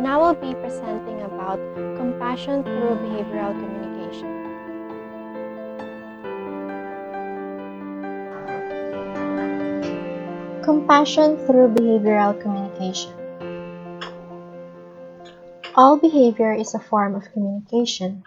Now I'll be presenting about compassion through behavioral communication. Compassion through behavioral communication. All behavior is a form of communication.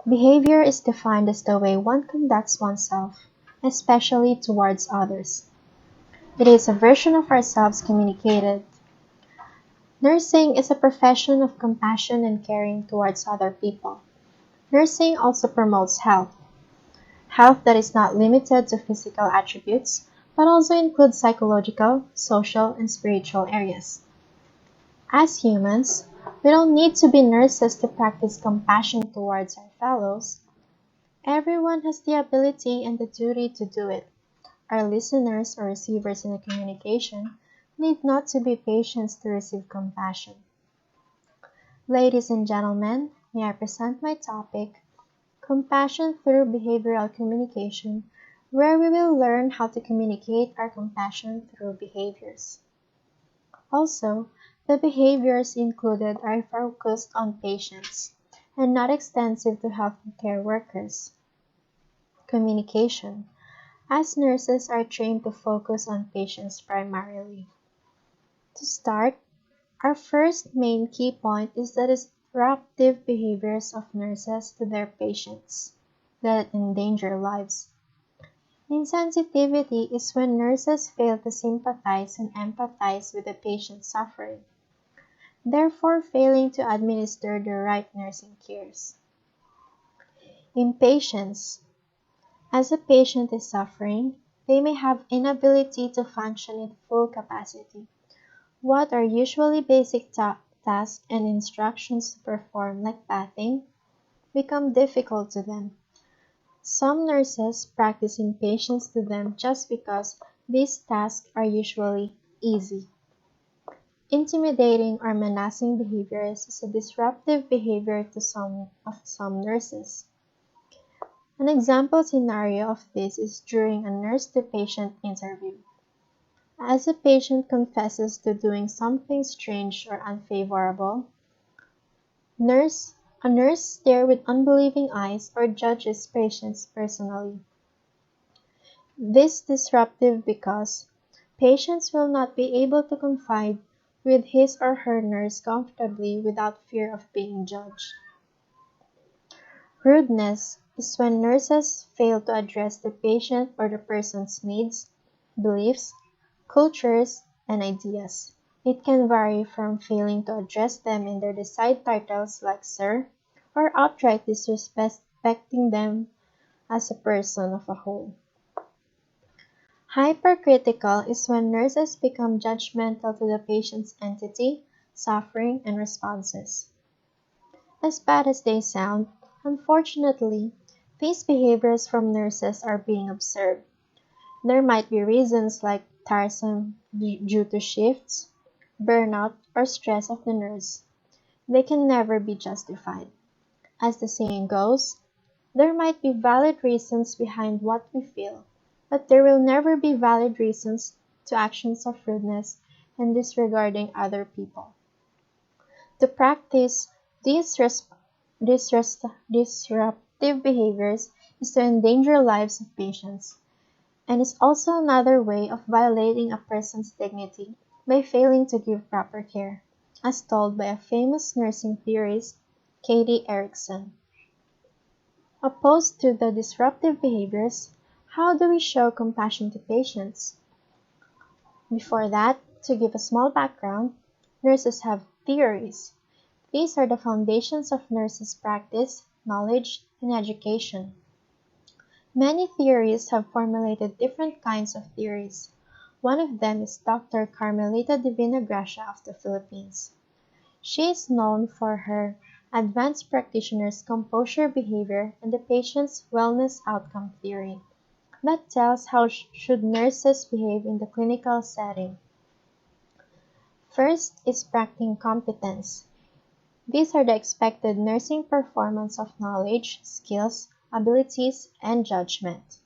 Behavior is defined as the way one conducts oneself, especially towards others. It is a version of ourselves communicated. Nursing is a profession of compassion and caring towards other people. Nursing also promotes health. Health that is not limited to physical attributes, but also includes psychological, social, and spiritual areas. As humans, we don't need to be nurses to practice compassion towards our fellows. Everyone has the ability and the duty to do it. Our listeners or receivers in a communication need not to be patients to receive compassion. Ladies and gentlemen, may I present my topic, Compassion through Behavioral Communication, where we will learn how to communicate our compassion through behaviors. Also, the behaviors included are focused on patients and not extensive to healthcare workers. Communication. As nurses are trained to focus on patients primarily. To start, our first main key point is the disruptive behaviors of nurses to their patients that endanger lives. Insensitivity is when nurses fail to sympathize and empathize with the patient's suffering, therefore failing to administer the right nursing cares. Impatience. As a patient is suffering, they may have inability to function in full capacity. What are usually basic tasks and instructions to perform, like bathing, become difficult to them. Some nurses practice impatience to them just because these tasks are usually easy. Intimidating or menacing behaviors is a disruptive behavior to some nurses. An example scenario of this is during a nurse-to-patient interview. As a patient confesses to doing something strange or unfavorable, a nurse stares with unbelieving eyes or judges patients personally. This is disruptive because patients will not be able to confide with his or her nurse comfortably without fear of being judged. Rudeness is when nurses fail to address the patient or the person's needs, beliefs, cultures, and ideas. It can vary from failing to address them in their desired titles like sir, or outright disrespecting them as a person of a whole. Hypercritical is when nurses become judgmental to the patient's entity, suffering, and responses. As bad as they sound, unfortunately, these behaviors from nurses are being observed. There might be reasons like tiresome due to shifts, burnout, or stress of the nurse. They can never be justified. As the saying goes, there might be valid reasons behind what we feel, but there will never be valid reasons to actions of rudeness and disregarding other people. To practice these disruptive behaviors is to endanger lives of patients, and is also another way of violating a person's dignity by failing to give proper care, as told by a famous nursing theorist, Erickson. Opposed to the disruptive behaviors, how do we show compassion to patients? Before that, to give a small background, nurses have theories. These are the foundations of nurses' practice, knowledge, and education. Many theorists have formulated different kinds of theories. One of them is Dr. Carmelita Divina Gracia of the Philippines. She is known for her advanced practitioner's composure behavior and the patient's wellness outcome theory that tells how should nurses behave in the clinical setting. First is practicing competence. These are the expected nursing performance of knowledge, skills, abilities, and judgment.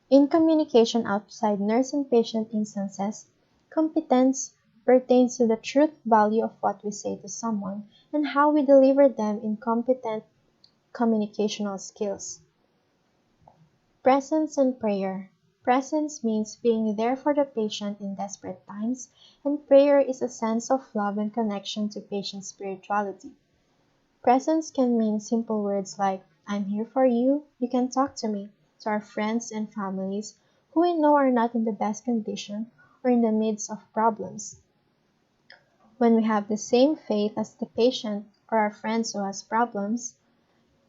In communication outside nurse and patient instances, competence pertains to the truth value of what we say to someone and how we deliver them in competent communicational skills. Presence and prayer. Presence means being there for the patient in desperate times, and prayer is a sense of love and connection to patient spirituality. Presence can mean simple words like, I'm here for you, you can talk to me, to our friends and families who we know are not in the best condition or in the midst of problems. When we have the same faith as the patient or our friends who has problems,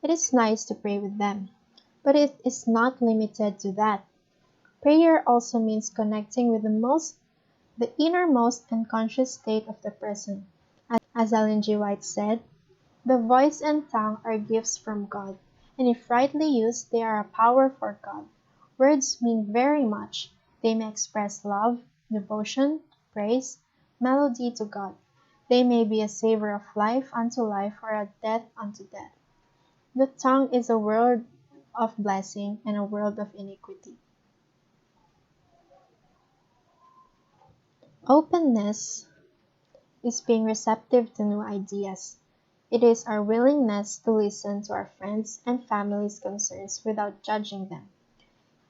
it is nice to pray with them. But it is not limited to that. Prayer also means connecting with the innermost unconscious state of the person. As Ellen G. White said, the voice and tongue are gifts from God, and if rightly used, they are a power for God. Words mean very much. They may express love, devotion, praise, melody to God. They may be a savor of life unto life or a death unto death. The tongue is a world of blessing and a world of iniquity. Openness is being receptive to new ideas. It is our willingness to listen to our friends and family's concerns without judging them.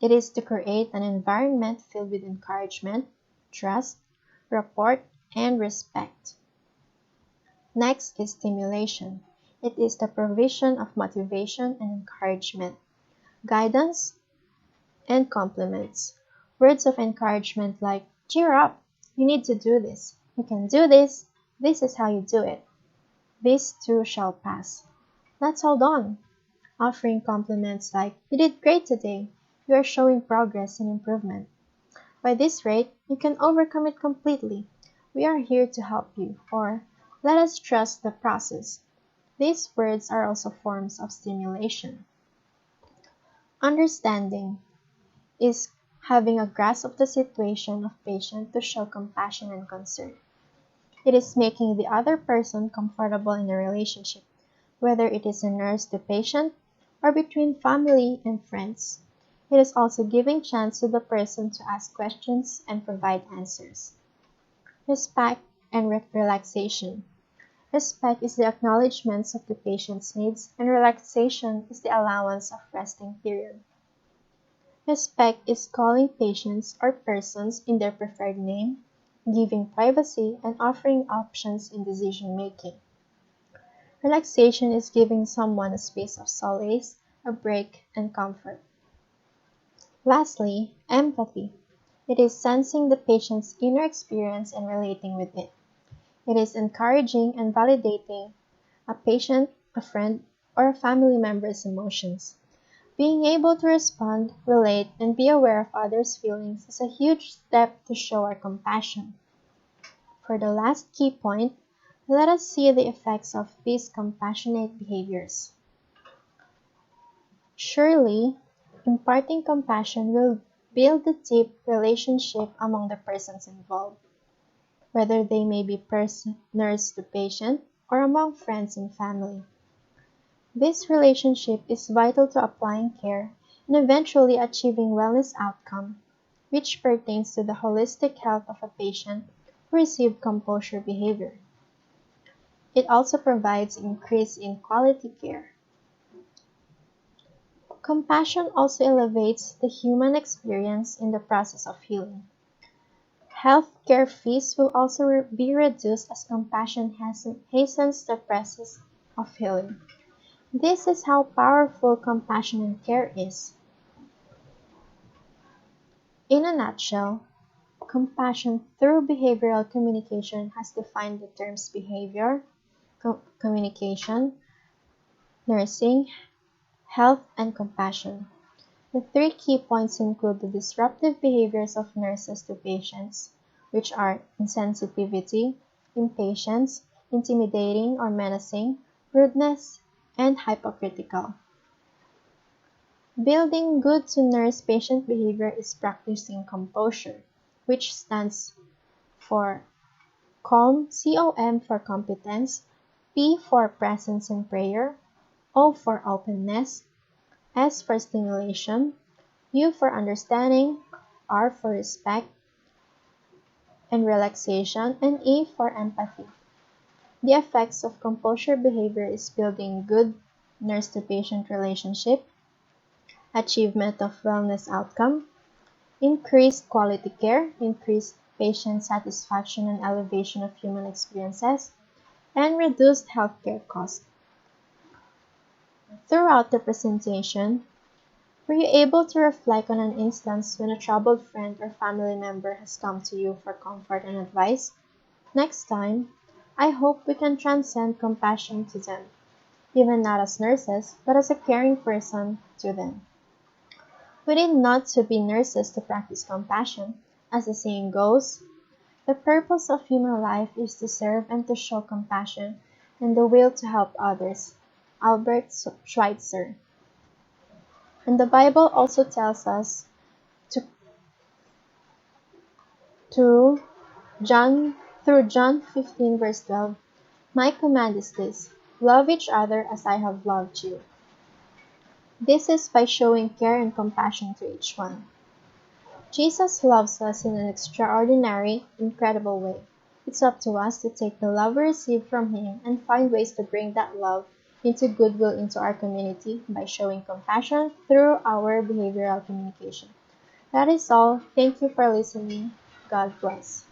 It is to create an environment filled with encouragement, trust, rapport, and respect. Next is stimulation. It is the provision of motivation and encouragement, guidance, and compliments. Words of encouragement like, cheer up, you need to do this, you can do this is how you do it, this too shall pass. Let's hold on. Offering compliments like, you did great today, you are showing progress and improvement. By this rate, you can overcome it completely. We are here to help you, or let us trust the process. These words are also forms of stimulation. Understanding is having a grasp of the situation of patient to show compassion and concern. It is making the other person comfortable in a relationship, whether it is a nurse to patient or between family and friends. It is also giving chance to the person to ask questions and provide answers. Respect and relaxation. Respect is the acknowledgement of the patient's needs, and relaxation is the allowance of resting period. Respect is calling patients or persons in their preferred name, giving privacy, and offering options in decision-making. Relaxation is giving someone a space of solace, a break, and comfort. Lastly, empathy. It is sensing the patient's inner experience and relating with it. It is encouraging and validating a patient, a friend, or a family member's emotions. Being able to respond, relate, and be aware of others' feelings is a huge step to show our compassion. For the last key point, let us see the effects of these compassionate behaviors. Surely, imparting compassion will build a deep relationship among the persons involved, whether they may be nurse to patient or among friends and family. This relationship is vital to applying care and eventually achieving wellness outcome, which pertains to the holistic health of a patient who received composure behavior. It also provides increase in quality care. Compassion also elevates the human experience in the process of healing. Healthcare fees will also be reduced as compassion hastens the process of healing. This is how powerful compassion and care is. In a nutshell, compassion through behavioral communication has defined the terms behavior, communication, nursing, health, and compassion. The three key points include the disruptive behaviors of nurses to patients, which are insensitivity, impatience, intimidating or menacing, rudeness, and hypocritical. Building good to nurse-patient behavior is practicing composure, which stands for COM, C-O-M for competence, P for presence and prayer, O for openness, S for stimulation, U for understanding, R for respect, and relaxation, and E for empathy. The effects of composure behavior is building good nurse-to-patient relationship, achievement of wellness outcome, increased quality care, increased patient satisfaction and elevation of human experiences, and reduced healthcare costs. Throughout the presentation, were you able to reflect on an instance when a troubled friend or family member has come to you for comfort and advice? Next time, I hope we can transcend compassion to them, even not as nurses, but as a caring person to them. We need not to be nurses to practice compassion. As the saying goes, the purpose of human life is to serve and to show compassion and the will to help others. Albert Schweitzer. And the Bible also tells us to, to John through John 15 verse 12, my command is this, love each other as I have loved you. This is by showing care and compassion to each one. Jesus loves us in an extraordinary, incredible way. It's up to us to take the love we receive from Him and find ways to bring that love into goodwill into our community by showing compassion through our behavioral communication. That is all. Thank you for listening. God bless.